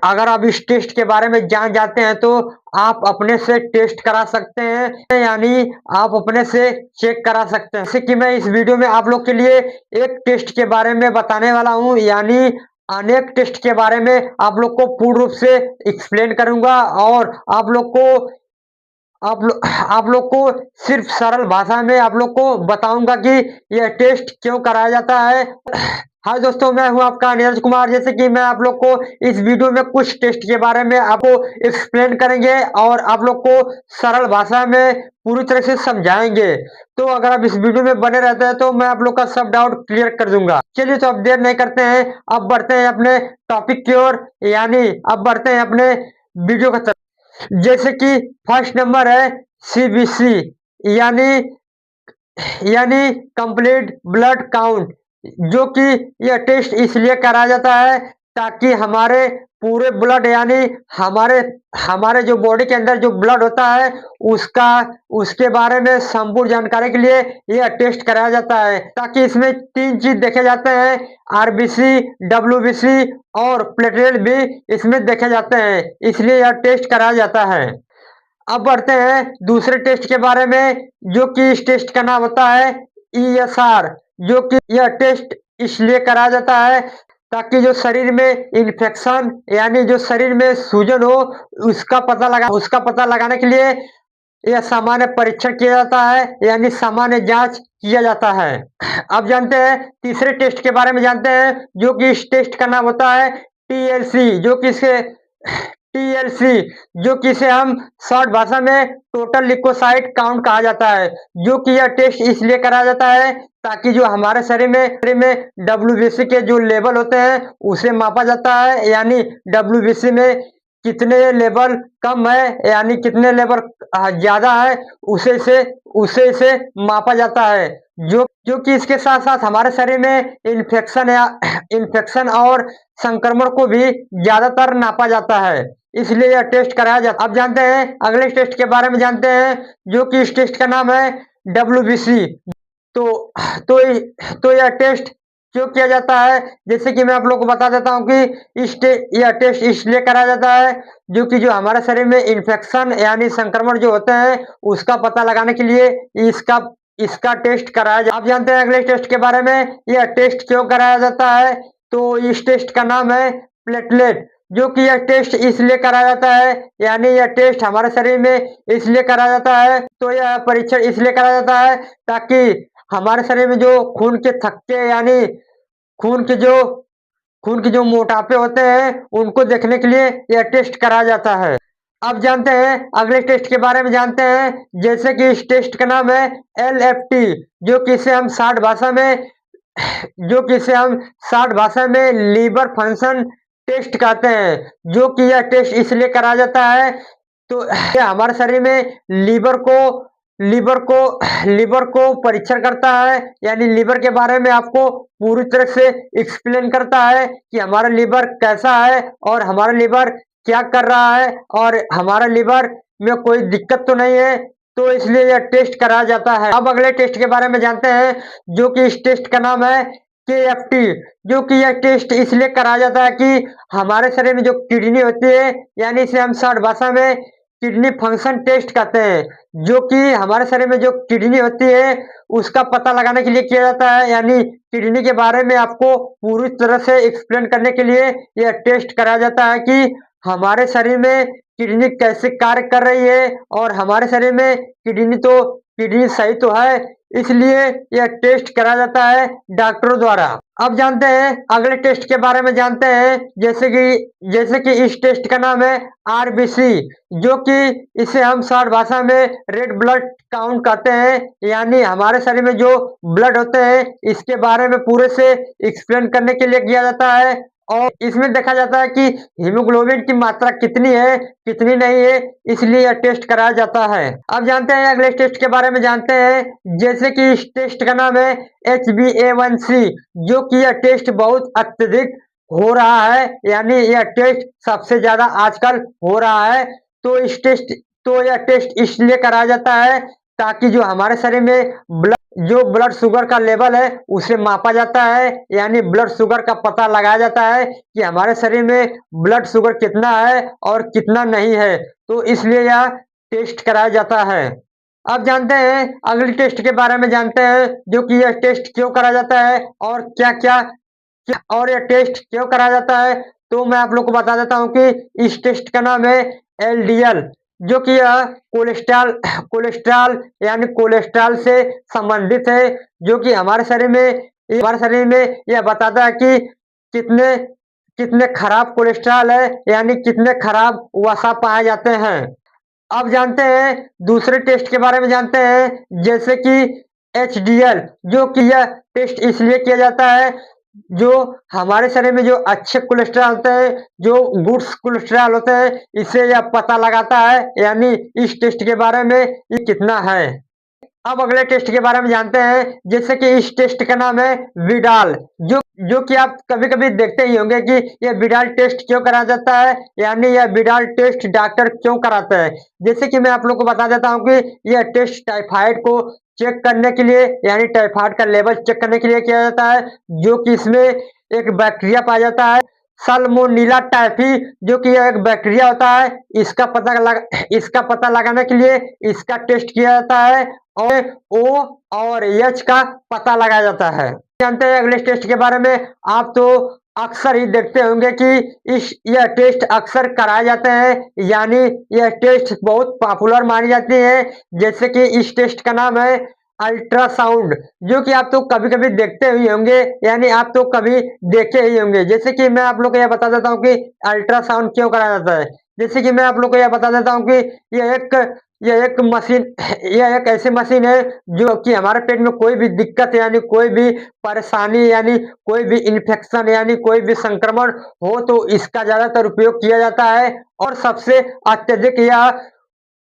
अगर आप इस टेस्ट के बारे में जान जाते हैं तो आप अपने से टेस्ट करा सकते हैं, यानी आप अपने से चेक करा सकते हैं। जैसे कि मैं इस वीडियो में आप लोग के लिए एक टेस्ट के बारे में बताने वाला हूं, यानी अनेक टेस्ट के बारे में आप लोग को पूर्ण रूप से एक्सप्लेन करूंगा और आप लोग को सिर्फ सरल भाषा में आप लोग को बताऊंगा कि यह टेस्ट क्यों कराया जाता है। हाय दोस्तों, मैं हूं आपका नीरज कुमार। जैसे कि मैं आप लोग को इस वीडियो में कुछ टेस्ट के बारे में आपको एक्सप्लेन करेंगे और आप लोग को सरल भाषा में पूरी तरह से समझाएंगे। तो अगर आप इस वीडियो में बने रहते हैं तो मैं आप लोग का सब डाउट क्लियर कर दूंगा। चलिए, तो अब देर नहीं करते हैं, अब बढ़ते हैं अपने टॉपिक की ओर, यानी अब बढ़ते हैं अपने वीडियो की तरफ। जैसे कि फर्स्ट नंबर है सीबीसी, यानी यानी कंप्लीट ब्लड काउंट, जो कि यह टेस्ट इसलिए कराया जाता है ताकि हमारे पूरे ब्लड, यानी हमारे हमारे जो बॉडी के अंदर जो ब्लड होता है उसका उसके बारे में संपूर्ण जानकारी के लिए यह टेस्ट कराया जाता है। ताकि इसमें 3 चीज देखे जाते हैं, आरबीसी, डब्ल्यूबीसी और प्लेटलेट भी इसमें देखे जाते हैं, इसलिए यह टेस्ट कराया जाता है। अब बढ़ते हैं दूसरे टेस्ट के बारे में, जो कि इस टेस्ट का नाम होता है ईएसआर, जो कि यह टेस्ट इसलिए कराया जाता है ताकि जो शरीर में इन्फेक्शन, यानी जो शरीर में सूजन हो उसका पता लगाने के लिए यह सामान्य परीक्षण किया जाता है, यानी सामान्य जांच किया जाता है। अब जानते हैं तीसरे टेस्ट के बारे में जानते हैं, जो कि इस टेस्ट का नाम होता है टीएलसी, जो कि इसे हम शॉर्ट भाषा में टोटल लिकोसाइट काउंट कहा जाता है। जो कि यह टेस्ट इसलिए कराया जाता है ताकि जो हमारे शरीर में डब्ल्यूबीसी के जो लेवल होते हैं उसे मापा जाता है, यानी डब्ल्यूबीसी में कितने लेवल कम है, यानी कितने लेवल ज्यादा है, उसे इसे मापा जाता है। जो कि इसके साथ साथ हमारे शरीर में इन्फेक्शन और संक्रमण को भी ज्यादातर नापा जाता है, इसलिए यह टेस्ट कराया जाता है। अब जानते हैं अगले टेस्ट के बारे में जानते हैं, जो कि इस टेस्ट का नाम है डब्ल्यूबीसी। तो तो यह टेस्ट क्यों किया जाता है, जैसे कि मैं आप लोगों को बता देता हूं कि यह टेस्ट इसलिए कराया जाता है जो कि जो हमारे शरीर में इन्फेक्शन, यानी संक्रमण जो होते हैं उसका पता लगाने के लिए इसका टेस्ट कराया जाता है। आप जानते हैं अगले टेस्ट के बारे में, यह टेस्ट क्यों कराया जाता है। तो इस टेस्ट का नाम है प्लेटलेट, जो कि यह टेस्ट इसलिए कराया जाता है, यानी यह टेस्ट हमारे शरीर में इसलिए कराया जाता है, तो यह परीक्षण इसलिए कराया जाता है ताकि हमारे शरीर में जो खून के थक्के, यानी खून के जो खून के जो मोटापे होते हैं उनको देखने के लिए यह टेस्ट कराया जाता है। अब जानते हैं अगले टेस्ट के बारे में जानते हैं, जैसे कि इस टेस्ट का नाम है एलएफटी, जो कि इसे हम शॉर्ट भाषा में लीवर फंक्शन टेस्ट कहते हैं। जो कि यह टेस्ट इसलिए कराया जाता है तो यह हमारे शरीर में लीवर को परीक्षण करता है, यानी लीवर के बारे में आपको पूरी तरह से एक्सप्लेन करता है कि हमारा लीवर कैसा है और हमारा लीवर क्या कर रहा है और हमारा लीवर में कोई दिक्कत तो नहीं है, तो इसलिए यह टेस्ट कराया जाता है। अब अगले टेस्ट के बारे में जानते हैं, जो कि इस टेस्ट का नाम है केएफटी, जो कि यह टेस्ट इसलिए कराया जाता है कि हमारे शरीर में जो किडनी होती है, यानी इसे हम शॉर्ट भाषा में किडनी फंक्शन टेस्ट कहते हैं, जो कि हमारे शरीर में जो किडनी होती है उसका पता लगाने के लिए किया जाता है, यानी किडनी के बारे में आपको पूरी तरह से एक्सप्लेन करने के लिए यह टेस्ट कराया जाता है कि हमारे शरीर में किडनी कैसे कार्य कर रही है और हमारे शरीर में किडनी सही तो है, इसलिए यह टेस्ट कराया जाता है डॉक्टरों द्वारा। अब जानते हैं अगले टेस्ट के बारे में जानते हैं, जैसे कि इस टेस्ट का नाम है आरबीसी, जो कि इसे हम शॉर्ट भाषा में रेड ब्लड काउंट कहते हैं, यानी हमारे शरीर में जो ब्लड होते हैं इसके बारे में पूरे से एक्सप्लेन करने के लिए किया जाता है और इसमें देखा जाता है कि हीमोग्लोबिन की मात्रा कितनी है कितनी नहीं है, इसलिए यह टेस्ट कराया जाता है। अब जानते हैं अगले टेस्ट के बारे में जानते हैं, जैसे कि इस टेस्ट का नाम है HbA1c, जो कि यह टेस्ट बहुत अत्यधिक हो रहा है, यानी यह टेस्ट सबसे ज्यादा आजकल हो रहा है। तो यह टेस्ट इसलिए कराया जाता है ताकि जो हमारे शरीर में जो ब्लड शुगर का लेवल है उसे मापा जाता है, यानी ब्लड शुगर का पता लगाया जाता है कि हमारे शरीर में ब्लड शुगर कितना है और कितना नहीं है। तो इसलिए यह टेस्ट कराया जाता है। अब जानते हैं अगले टेस्ट के बारे में जानते हैं, जो कि यह टेस्ट क्यों करा जाता है और क्या-क्या और यह टेस्ट क्यों कराया जाता है। तो मैं आप लोग को बता देता हूँ कि इस टेस्ट का नाम है एलडीएल, जो कि यह कोलेस्ट्रॉल कोलेस्ट्रॉल यानी कोलेस्ट्रॉल से संबंधित है, जो कि हमारे शरीर में यह बताता है कि कितने कितने खराब कोलेस्ट्रॉल है, यानी कितने खराब वसा पाए जाते हैं। अब जानते हैं दूसरे टेस्ट के बारे में जानते हैं, जैसे कि एचडीएल, जो कि यह टेस्ट इसलिए किया जाता है, जो हमारे शरीर में जो अच्छे कोलेस्ट्रॉल होते हैं, जो गुड्स कोलेस्ट्रॉल होते हैं, इससे यह पता लगाता है, यानी इस टेस्ट के बारे में ये कितना है। अब अगले टेस्ट के बारे में जानते हैं, जैसे कि इस टेस्ट का नाम है विडाल, जो जो कि आप कभी-कभी देखते ही होंगे कि ये विडाल टेस्ट क्यों कराया जाता है, यानी यह विडाल टेस्ट डॉक्टर क्यों कराता है। जैसे कि मैं आप लोग को बता देता हूँ कि यह टेस्ट टाइफाइड को चेक करने के लिए, यानी टाइफाइड का लेवल चेक करने के लिए किया जाता है, जो कि इसमें एक बैक्टीरिया पाया जाता है साल्मोनेला टाइफी, जो कि यह एक बैक्टीरिया होता है। इसका पता लगाने के लिए इसका टेस्ट किया जाता है और ओ और एच का पता लगाया जाता है। जानते हैं अगले टेस्ट के बारे में। आप तो अक्सर ही देखते होंगे कि यह टेस्ट अक्सर कराए जाते हैं, यानी यह टेस्ट बहुत पॉपुलर मानी जाती है। जैसे कि इस टेस्ट का नाम है अल्ट्रासाउंड, जो कि आप तो कभी-कभी देखते ही होंगे, यानी आप तो कभी देखे ही होंगे। जैसे कि मैं आप लोग को यह बता देता हूँ कि अल्ट्रासाउंड क्यों कराया जाता है। जैसे कि मैं आप लोग को यह बता देता हूँ कि यह एक यह एक मशीन यह एक ऐसी मशीन है, जो कि हमारे पेट में कोई भी दिक्कत यानी कोई भी परेशानी, यानी कोई भी इन्फेक्शन, यानी कोई भी संक्रमण हो, तो इसका ज़्यादातर उपयोग किया जाता है और सबसे अत्यधिक यह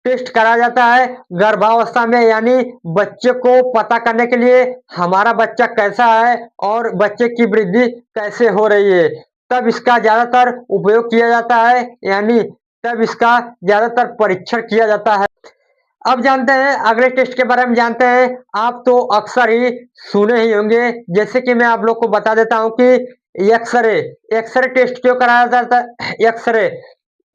टेस्ट कराया जाता है गर्भावस्था में, यानी बच्चे को पता करने के लिए हमारा बच्चा कैसा है और बच्चे की वृद्धि कैसे हो रही है। तब इसका ज़्यादातर उपयोग किया जाता है, यानी तब इसका ज़्यादातर परीक्षण किया जाता है। अब जानते हैं अगले टेस्ट के बारे में जानते हैं। आप तो अक्सर ही सुने ही होंगे, जैसे कि मैं आप लोग को बता देता हूँ कि एक्स-रे एक्स-रे टेस्ट क्यों कराया जाता है।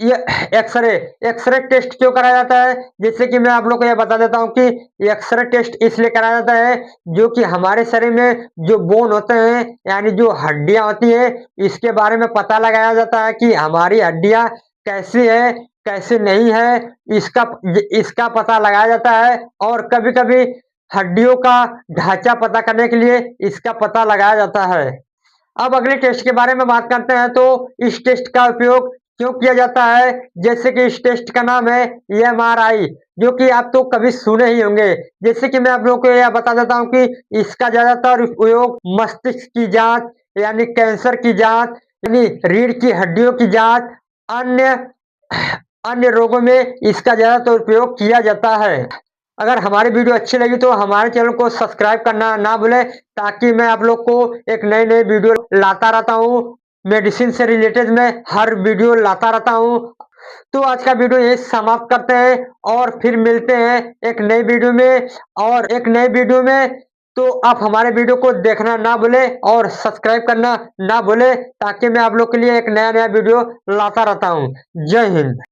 ये एक्स-रे एक्स-रे टेस्ट क्यों कराया जाता है? जैसे कि मैं आप लोग को यह बता देता हूँ कि एक्स-रे टेस्ट इसलिए कराया जाता है, जो कि हमारे शरीर में जो बोन होते हैं, यानी जो हड्डियाँ होती हैं, इसके बारे में पता लगाया जाता है कि हमारी हड्डियाँ कैसी है, कैसी नहीं है, इसका पता लगाया जाता है और कभी-कभी हड्डियों का ढाँचा पता करने के लिए इसका पता लगाया जाता है। अब अगले टेस्ट के बारे में बात करते हैं, तो इस टेस्ट का उपयोग क्यों किया जाता है? जैसे कि इस टेस्ट का नाम है एमआरआई, जो कि आप तो कभी सुने ही होंगे। जैसे कि मैं आप लोगों को यह बता देता हूँ कि इसका ज़्यादातर उपयोग मस्तिष्क की जाँच, यानी कैंसर की जाँच, यानी रीढ़ की हड्डियों की जाँच, अन्य अन्य रोगों में इसका ज़्यादातर उपयोग किया जाता है। अगर हमारी वीडियो अच्छी लगी तो हमारे चैनल को सब्सक्राइब करना ना भूलें, ताकि मैं आप लोग को एक नई-नई वीडियो लाता रहता हूँ। मेडिसिन से रिलेटेड मैं हर वीडियो लाता रहता हूँ। तो आज का वीडियो यहीं समाप्त करते हैं और फिर मिलते हैं एक नई वीडियो में। तो आप हमारे वीडियो को देखना ना भूलें और सब्सक्राइब करना ना भूलें, ताकि मैं आप लोग के लिए एक नया-नया वीडियो लाता रहता हूँ। जय हिंद।